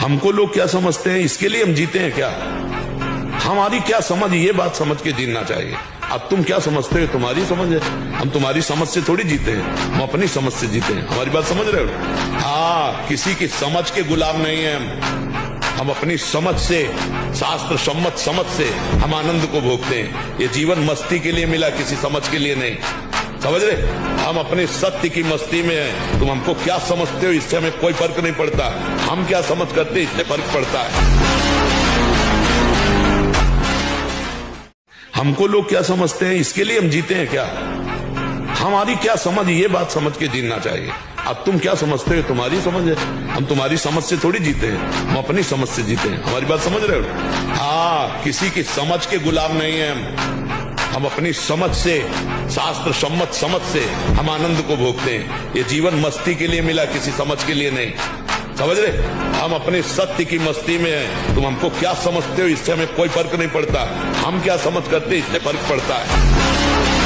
हमको लोग क्या समझते हैं, इसके लिए हम जीते हैं क्या? हमारी क्या समझ, ये बात समझ के जीना चाहिए। अब तुम क्या समझते हो, तुम्हारी समझ है। हम तुम्हारी समझ से थोड़ी जीते हैं, हम अपनी समझ से जीते हैं। हमारी बात समझ रहे हो? हाँ, किसी की समझ के गुलाम नहीं है हम अपनी समझ से, शास्त्र सम्मत समझ से हम आनंद को भोगते हैं। ये जीवन मस्ती के लिए मिला, किसी समझ के लिए नहीं। समझ रहे? हम अपने सत्य की मस्ती में हैं। तुम हमको क्या समझते हो, इससे हमें कोई फर्क नहीं पड़ता। हम क्या समझ करते हैं, इससे फर्क पड़ता है। हमको लोग क्या समझते हैं, इसके लिए हम जीते हैं क्या? हमारी क्या समझ, ये बात समझ के जीना चाहिए। अब तुम क्या समझते हो, तुम्हारी समझ है। हम तुम्हारी समझ से थोड़ी जीते हैं, हम अपनी समझ से जीते हैं। हमारी बात समझ रहे हो? हाँ, किसी की समझ के गुलाम नहीं है हम अपनी समझ से, शास्त्र सम्मत समझ से हम आनंद को भोगते हैं। ये जीवन मस्ती के लिए मिला, किसी समझ के लिए नहीं। समझ रहे? हम अपने सत्य की मस्ती में हैं। तुम हमको क्या समझते हो, इससे हमें कोई फर्क नहीं पड़ता। हम क्या समझ करते, इससे फर्क पड़ता है।